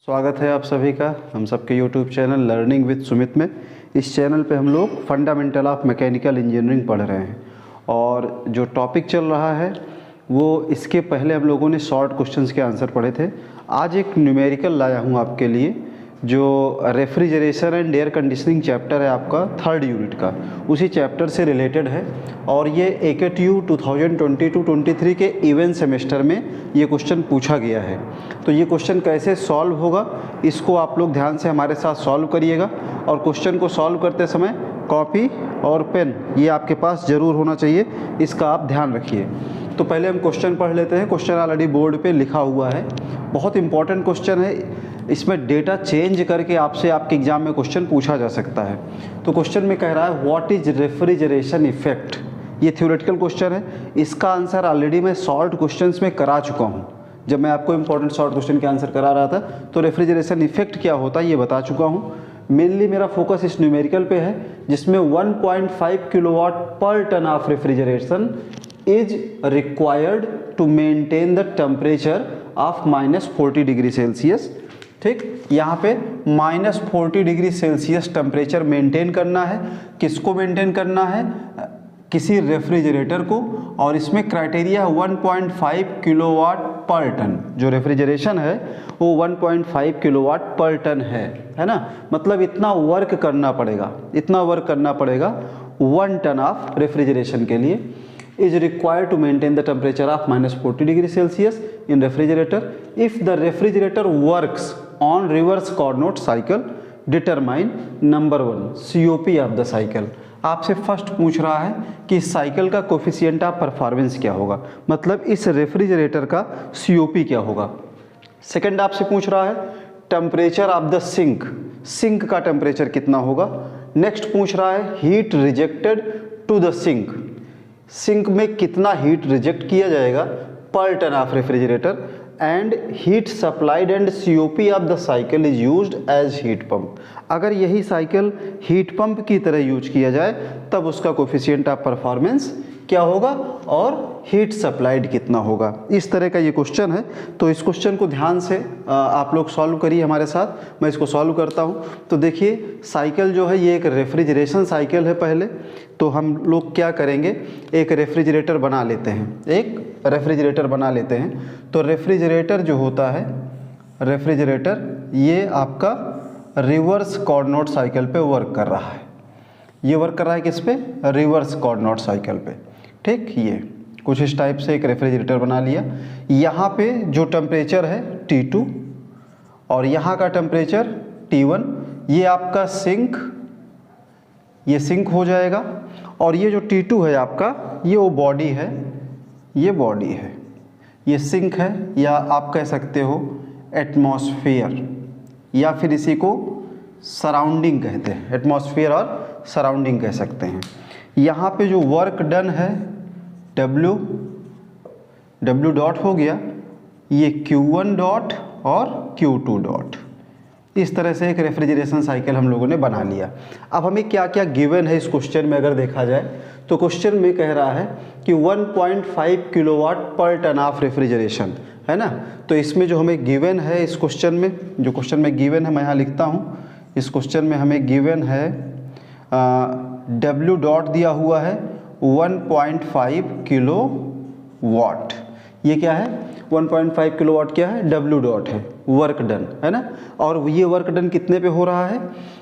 स्वागत है आप सभी का हम सबके YouTube channel learning with Sumit में। इस चैनल पे हम लोग फंडामेंटल ऑफ मैकेनिकल इंजीनियरिंग पढ़ रहे हैं और जो टॉपिक चल रहा है वो इसके पहले हम लोगों ने शॉर्ट क्वेश्चंस के आंसर पढ़े थे। आज एक न्यूमेरिकल लाया हूँ आपके लिए, जो refrigeration and air conditioning chapter है आपका थर्ड यूनिट का, उसी चैप्टर से रिलेटेड है और ये AKTU 2022-23 के इवेंट सेमेस्टर में ये क्वेश्चन पूछा गया है। तो ये क्वेश्चन कैसे सॉल्व होगा इसको आप लोग ध्यान से हमारे साथ सॉल्व करिएगा और क्वेश्चन को सॉल्व करते समय कॉपी और पेन ये आपके पास ज़रूर होना चाहिए, इसका आप ध्यान रखिए। तो पहले हम क्वेश्चन पढ़ लेते हैं। क्वेश्चन ऑलरेडी बोर्ड पे लिखा हुआ है, बहुत इंपॉर्टेंट क्वेश्चन है। इसमें डेटा चेंज करके आपसे आपके एग्जाम में क्वेश्चन पूछा जा सकता है। तो क्वेश्चन में कह रहा है व्हाट इज रेफ्रिजरेशन इफेक्ट। ये थ्योरेटिकल क्वेश्चन है, इसका आंसर ऑलरेडी मैं शॉर्ट क्वेश्चंस में करा चुका हूँ। जब मैं आपको इंपॉर्टेंट शॉर्ट क्वेश्चन के आंसर करा रहा था तो रेफ्रिजरेशन इफेक्ट क्या होता है ये बता चुका हूँ। मेनली मेरा फोकस इस न्यूमेरिकल पे है जिसमें 1.5 kilowatt per ton of refrigeration is required to maintain the temperature of -40 degree Celsius. ठीक, यहाँ पे -40 डिग्री सेल्सियस टेम्परेचर मेंटेन करना है। किसको मेंटेन करना है? किसी रेफ्रिजरेटर को। और इसमें क्राइटेरिया 1.5 किलोवाट पर टन। जो रेफ्रिजरेशन है वो 1.5 किलोवाट पर टन है ना। मतलब इतना वर्क करना पड़ेगा, 1 टन ऑफ रेफ्रिजरेशन के लिए is required to maintain the temperature of -40 degree Celsius in refrigerator. If the refrigerator works on reverse Carnot cycle, determine number 1 COP of the cycle. आपसे first पूछ रहा है कि इस साइकिल का कोफिशिएंट ऑफ परफॉर्मेंस क्या होगा, मतलब इस रेफ्रिजरेटर का COP क्या होगा। सेकंड आपसे पूछ रहा है टेम्परेचर ऑफ द सिंक का टेम्परेचर कितना होगा। नेक्स्ट पूछ रहा है heat rejected to the sink में कितना हीट रिजेक्ट किया जाएगा per ton of refrigerator. And heat supplied and COP of the cycle is used as heat pump. अगर यही साइकिल हीट पंप की तरह यूज किया जाए तब उसका कोफिशिएंट ऑफ परफॉर्मेंस क्या होगा और हीट सप्लाइड कितना होगा। इस तरह का ये क्वेश्चन है। तो इस क्वेश्चन को ध्यान से आप लोग सॉल्व करिए हमारे साथ। मैं इसको सॉल्व करता हूँ। तो देखिए साइकिल जो है ये एक रेफ्रिजरेशन साइकिल है। पहले तो हम लोग क्या करेंगे, एक रेफ्रिजरेटर बना लेते हैं। तो रेफ्रिजरेटर जो होता है, रेफ्रिजरेटर ये आपका रिवर्स कार्नोट साइकिल पे वर्क कर रहा है। ये वर्क कर रहा है किस पे? रिवर्स कार्नोट साइकिल पे। ठीक, ये कुछ इस टाइप से एक रेफ्रिजरेटर बना लिया। यहाँ पे जो टेम्परेचर है T2 और यहाँ का टेम्परेचर T1। ये आपका सिंक हो जाएगा। और ये जो T2 है आपका, ये वो बॉडी है, ये सिंक है, या आप कह सकते हो एटमॉस्फेयर, या फिर इसी को सराउंडिंग कहते हैं। एटमॉस्फेयर और सराउंडिंग कह सकते हैं। यहाँ पे जो वर्क डन है W डॉट हो गया, ये Q1 डॉट और Q2 डॉट। इस तरह से एक रेफ्रिजरेशन साइकिल हम लोगों ने बना लिया। अब हमें क्या क्या गिवन है इस क्वेश्चन में अगर देखा जाए तो क्वेश्चन में कह रहा है कि 1.5 kilowatt per ton of refrigeration है ना। तो इसमें जो हमें गिवन है इस क्वेश्चन में, जो क्वेश्चन में गिवन है मैं यहाँ लिखता हूँ। इस क्वेश्चन में हमें गिवन है W डॉट दिया हुआ है 1.5 किलो वाट। ये क्या है? 1.5 किलोवाट क्या है? W डॉट है, वर्क डन है ना। और ये वर्क डन कितने पे हो रहा है?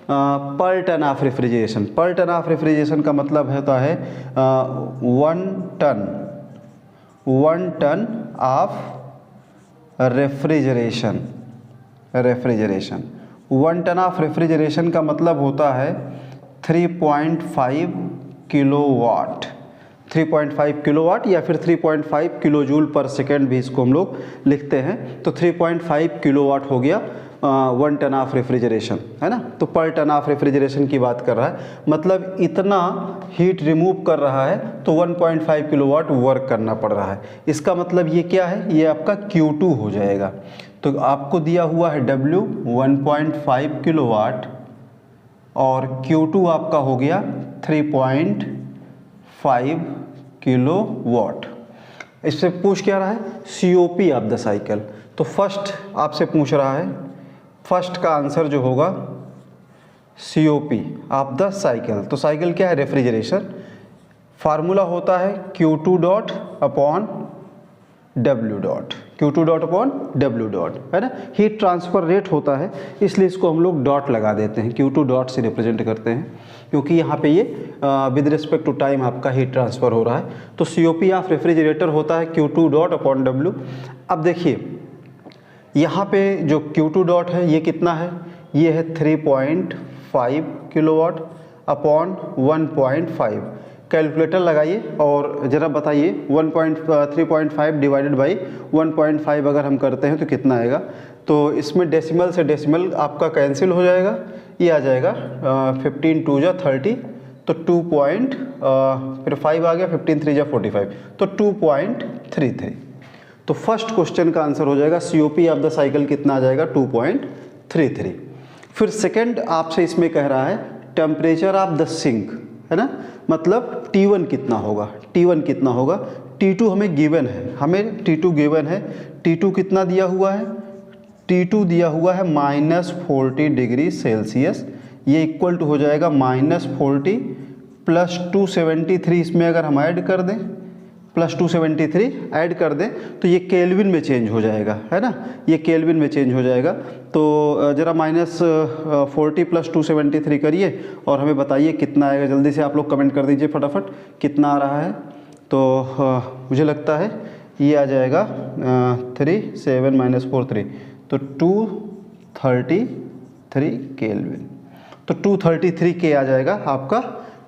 Per ton of refrigeration. Per ton of refrigeration का मतलब होता है 1 ton of refrigeration. 1 ton of refrigeration का मतलब होता है 3.5 किलोवाट। 3.5 किलोवाट या फिर 3.5 किलो जूल पर सेकेंड भी इसको हम लोग लिखते हैं। तो 3.5 किलोवाट हो गया 1 टन ऑफ रेफ्रिजरेशन है ना। तो पर टन ऑफ रेफ्रिजरेशन की बात कर रहा है, मतलब इतना हीट रिमूव कर रहा है तो 1.5 किलोवाट वर्क करना पड़ रहा है। इसका मतलब ये क्या है? ये आपका Q2 हो जाएगा। तो आपको दिया हुआ है W 1.5 किलोवाट और Q2 आपका हो गया 3.5 किलोवाट। इससे पूछ क्या रहा है? COP of the cycle. तो फर्स्ट आपसे पूछ रहा है फर्स्ट का आंसर जो होगा COP ऑफ द साइकिल। तो साइकिल क्या है? रेफ्रिजरेशन। फार्मूला होता है Q2 dot upon W dot, Q2 dot upon W dot, है ना। हीट ट्रांसफ़र रेट होता है, इसलिए इसको हम लोग डॉट लगा देते हैं, Q2 डॉट से रिप्रेजेंट करते हैं, क्योंकि यहाँ पे ये विद रिस्पेक्ट टू टाइम आपका हीट ट्रांसफ़र हो रहा है। तो COP ऑफ रेफ्रिजरेटर होता है Q2 डॉट अपॉन W। अब देखिए यहाँ पे जो Q2 डॉट है ये कितना है? ये है 3.5 किलोवाट अपॉन 1.5। कैलकुलेटर लगाइए और ज़रा बताइए 3.5 डिवाइडेड बाई 1.5 अगर हम करते हैं तो कितना आएगा? तो इसमें डेसिमल से डेसिमल आपका कैंसिल हो जाएगा, ये आ जाएगा 15 2 जा 30, तो 2 फिर 5 आ गया, 15 3 जा 45, तो 2.33। तो फर्स्ट क्वेश्चन का आंसर हो जाएगा COP ऑफ द साइकिल कितना आ जाएगा? 2.33। फिर सेकंड आपसे इसमें कह रहा है टेम्परेचर ऑफ द सिंक, है ना, मतलब T1 कितना होगा? T1 कितना होगा? T2 हमें गिवन है, हमें T2 गिवन है। T2 कितना दिया हुआ है? T2 दिया हुआ है -40 डिग्री सेल्सियस। ये इक्वल टू हो जाएगा -40 प्लस 273, इसमें अगर हम ऐड कर दें प्लस 273 ऐड कर दें तो ये केल्विन में चेंज हो जाएगा, है ना, ये केल्विन में चेंज हो जाएगा। तो ज़रा -40 प्लस 273 करिए और हमें बताइए कितना आएगा। जल्दी से आप लोग कमेंट कर दीजिए फटाफट कितना आ रहा है। तो मुझे लगता है ये आ जाएगा 3 7 -4 3, तो 233 केल्विन। तो 233 के आ जाएगा आपका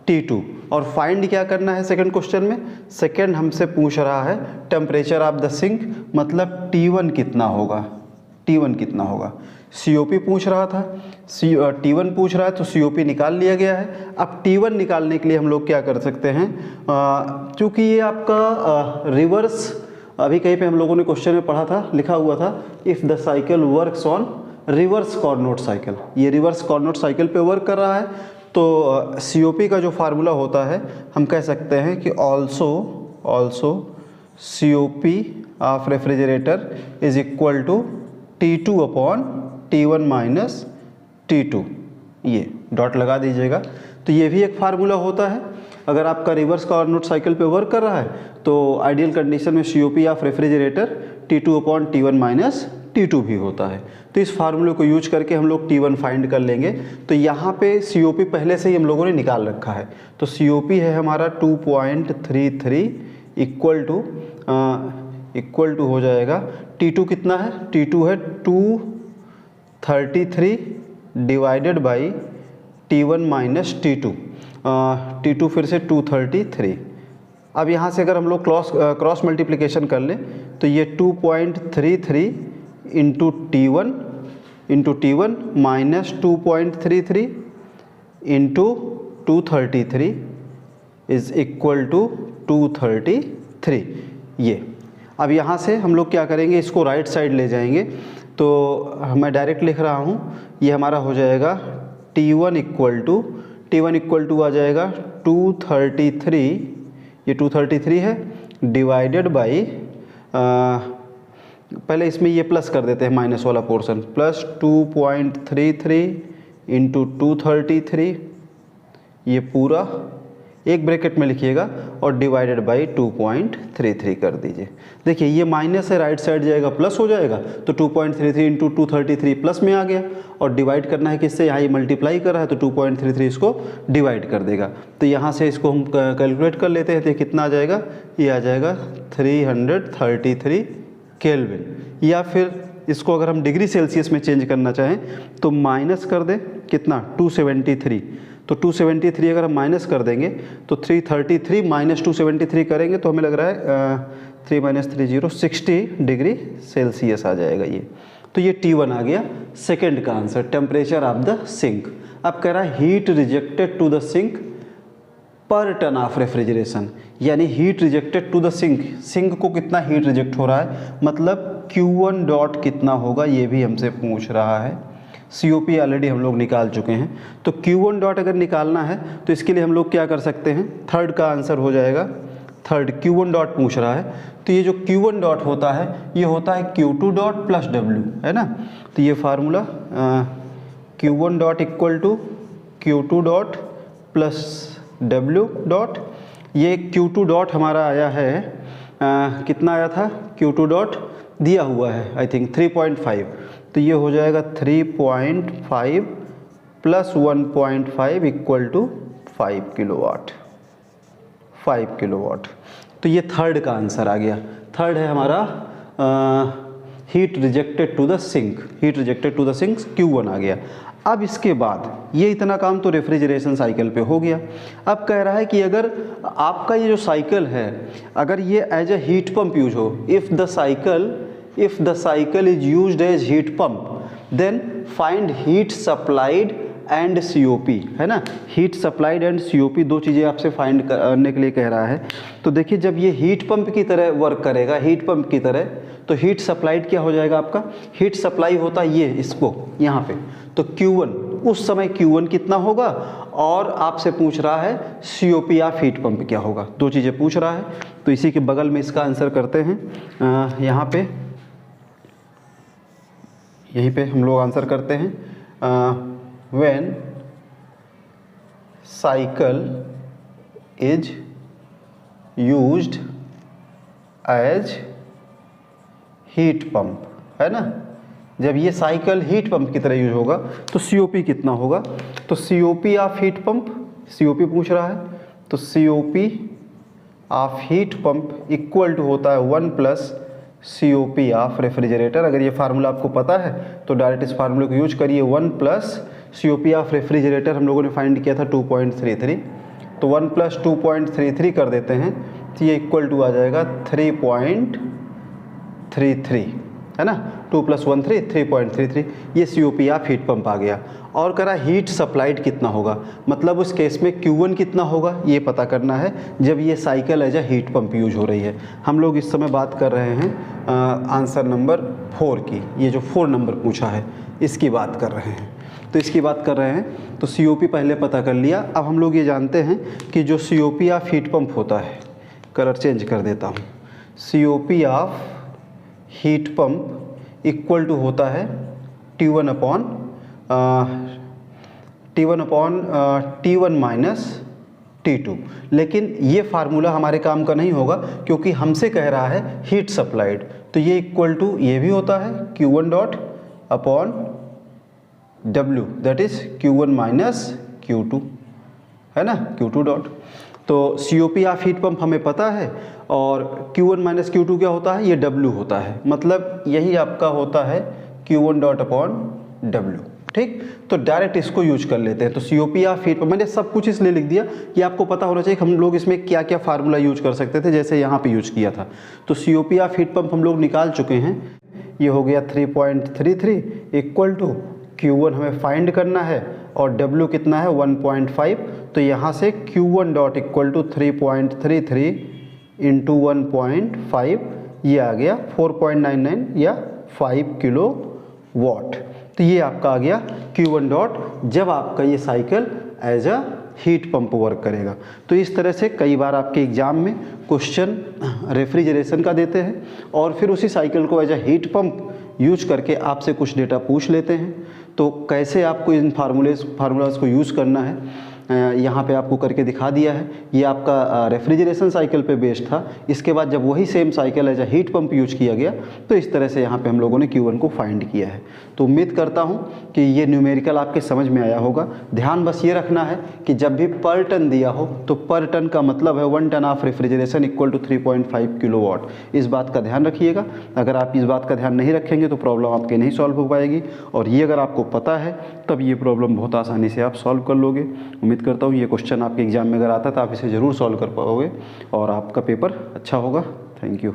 T2। और फाइंड क्या करना है सेकंड क्वेश्चन में? सेकंड हमसे पूछ रहा है टेम्परेचर ऑफ द सिंक, मतलब T1 कितना होगा? T1 कितना होगा? COP पूछ रहा था, T1 पूछ रहा है, तो COP निकाल लिया गया है। अब T1 निकालने के लिए हम लोग क्या कर सकते हैं? क्योंकि ये आपका रिवर्स, अभी कहीं पे हम लोगों ने क्वेश्चन में पढ़ा था, लिखा हुआ था if the cycle works on reverse Carnot cycle, ये रिवर्स कार्नोट साइकिल पे वर्क कर रहा है। तो COP का जो फार्मूला होता है हम कह सकते हैं कि also COP of refrigerator is equal to T2 upon T1 minus T2, ये डॉट लगा दीजिएगा। तो ये भी एक फार्मूला होता है। अगर आपका रिवर्स कार्नोट साइकिल पे वर्क कर रहा है तो आइडियल कंडीशन में COP of refrigerator T2 upon T1 minus T2 भी होता है। तो इस फार्मूले को यूज करके हम लोग T1 फाइंड कर लेंगे। तो यहाँ पे COP पहले से ही हम लोगों ने निकाल रखा है, तो COP है हमारा 2.33 इक्वल टू हो जाएगा T2 कितना है? T2 है 233 divided by T1 minus T2, T2 फिर से 233। अब यहाँ से अगर हम लोग क्रॉस मल्टीप्लिकेशन कर लें तो ये 2.33 into T1 minus 2.33 into 233 is equal to 233। ये अब यहाँ से हम लोग क्या करेंगे, इसको राइट साइड ले जाएंगे। तो मैं डायरेक्ट लिख रहा हूँ, ये हमारा हो जाएगा T1 इक्वल टू आ जाएगा 233, ये 233 है, डिवाइडेड बाई पहले इसमें ये प्लस कर देते हैं माइनस वाला पोर्शन, प्लस 2.33 इंटू 233, ये पूरा एक ब्रैकेट में लिखिएगा और डिवाइडेड बाई 2.33 कर दीजिए। देखिए ये माइनस है, राइट साइड जाएगा प्लस हो जाएगा, तो 2.33 इंटू 233 प्लस में आ गया, और डिवाइड करना है किससे? यहाँ ये मल्टीप्लाई कर रहा है तो 2.33 इसको डिवाइड कर देगा। तो यहाँ से इसको हम कैलकुलेट कर लेते हैं, तो कितना आ जाएगा? ये आ जाएगा 333 केल्विन। या फिर इसको अगर हम डिग्री सेल्सियस में चेंज करना चाहें तो माइनस कर दें कितना? 273। तो 273 अगर हम माइनस कर देंगे तो 333 माइनस 273 करेंगे तो हमें लग रहा है 3 माइनस 3 0 60 डिग्री सेल्सियस आ जाएगा ये। तो ये T1 आ गया सेकंड का answer, temperature of the sink. अब कह रहा है heat rejected to the sink per ton of refrigeration, यानी heat rejected to the sink, sink को कितना हीट रिजेक्ट हो रहा है, मतलब Q1 डॉट कितना होगा ये भी हमसे पूछ रहा है। COP ऑलरेडी हम लोग निकाल चुके हैं, तो Q1 डॉट अगर निकालना है तो इसके लिए हम लोग क्या कर सकते हैं? थर्ड का आंसर हो जाएगा, थर्ड Q1 डॉट पूछ रहा है, तो ये जो Q1 डॉट होता है ये होता है Q2 डॉट प्लस W, है ना। तो ये formula Q1 dot equal to Q2 dot plus W dot, ये Q2 डॉट हमारा आया है कितना आया था, Q2 डॉट दिया हुआ है आई थिंक 3.5, तो ये हो जाएगा 3.5 plus 1.5 equal to 5 kilowatt, 5 kilowatt. तो ये थर्ड का आंसर आ गया। थर्ड है हमारा heat rejected to the sink, heat rejected to the sink Q1 आ गया। अब इसके बाद ये इतना काम तो रेफ्रिजरेशन साइकिल पे हो गया। अब कह रहा है कि अगर आपका ये जो साइकिल है, अगर ये as a heat pump use हो, if the cycle is used as heat pump, then find heat supplied and COP, है ना। हीट सप्लाइड एंड COP दो चीज़ें आपसे फाइंड करने के लिए कह रहा है। तो देखिए जब ये हीट पंप की तरह वर्क करेगा, हीट पंप की तरह, तो हीट सप्लाइड क्या हो जाएगा आपका, हीट सप्लाई होता है ये इसको यहाँ पे, तो Q1 उस समय Q1 कितना होगा, और आपसे पूछ रहा है COP ऑफ हीट पंप क्या होगा, दो चीज़ें पूछ रहा है। तो इसी के बगल में इसका आंसर करते हैं, यहाँ पे यहीं पे हम लोग आंसर करते हैं, when cycle is used as heat pump, है ना। जब ये साइकिल हीट पंप की तरह यूज होगा तो COP कितना होगा, तो COP of heat pump, COP पूछ रहा है, तो COP of heat pump equal to होता है 1 प्लस COP ऑफ रेफ्रिजरेटर। अगर ये फार्मूला आपको पता है तो डायरेक्ट इस फार्मूले को यूज करिए, 1 प्लस COP ऑफ रेफ्रिजरेटर हम लोगों ने फाइंड किया था 2.33, तो 1 प्लस 2.33 कर देते हैं, तो ये इक्वल टू आ जाएगा 3.33, है ना। 2 प्लस 1 3, 3.33, ये COP ऑफ हीट पंप आ गया। और करा हीट सप्लाइड कितना होगा, मतलब उस केस में Q1 कितना होगा ये पता करना है जब ये cycle as a heat pump use हो रही है। हम लोग इस समय बात कर रहे हैं आंसर नंबर 4 की, ये जो 4 नंबर पूछा है इसकी बात कर रहे हैं। तो इसकी बात कर रहे हैं, तो COP पहले पता कर लिया। अब हम लोग ये जानते हैं कि जो COP ऑफ हीट पंप होता है, कलर चेंज कर देता हूँ, COP of heat pump equal to होता है T1 माइनस T2। लेकिन ये फार्मूला हमारे काम का नहीं होगा क्योंकि हमसे कह रहा है हीट सप्लाइड, तो ये इक्वल टू ये भी होता है Q1 dot upon W, that is Q1 minus Q2, है ना, Q2 डॉट। तो COP ऑफ हीट पंप हमें पता है, और Q1 माइनस Q2 क्या होता है, ये W होता है, मतलब यही आपका होता है Q1 डॉट अपॉन W, ठीक। तो डायरेक्ट इसको यूज कर लेते हैं। तो COP ऑफ हीट पंप, मैंने सब कुछ इसलिए लिख दिया कि आपको पता होना चाहिए कि हम लोग इसमें क्या क्या फार्मूला यूज कर सकते थे, जैसे यहाँ पे यूज किया था। तो COP ऑफ हीट पंप हम लोग निकाल चुके हैं, ये हो गया 3.33 इक्वल टू Q1 हमें फाइंड करना है, और W कितना है 1.5, तो यहाँ से Q1 dot equal to 3.33 into 1.5, ये आ गया 4.99 या 5 किलो वाट। तो ये आपका आ गया Q1 डॉट जब आपका ये cycle as a heat pump work करेगा। तो इस तरह से कई बार आपके एग्जाम में क्वेश्चन रेफ्रिजरेशन का देते हैं और फिर उसी साइकिल को as a heat pump use करके आपसे कुछ डेटा पूछ लेते हैं। तो कैसे आपको इन फार्मूलाज को यूज़ करना है यहाँ पे आपको करके दिखा दिया है। ये आपका रेफ्रिजरेशन साइकिल पे बेस्ड था। इसके बाद जब वही same cycle as a heat pump use किया गया तो इस तरह से यहाँ पे हम लोगों ने Q1 को फाइंड किया है। तो उम्मीद करता हूँ कि ये न्यूमेरिकल आपके समझ में आया होगा। ध्यान बस ये रखना है कि जब भी पर टन दिया हो तो पर टन का मतलब है 1 ton of refrigeration equal to 3.5 kilowatt. इस बात का ध्यान रखिएगा। अगर आप इस बात का ध्यान नहीं रखेंगे तो प्रॉब्लम आपके नहीं सॉल्व हो पाएगी, और ये अगर आपको पता है तब ये प्रॉब्लम बहुत आसानी से आप सॉल्व कर लोगे। उम्मीद करता हूँ ये क्वेश्चन आपके एग्जाम में अगर आता है तो आप इसे ज़रूर सॉल्व कर पाओगे और आपका पेपर अच्छा होगा। Thank you.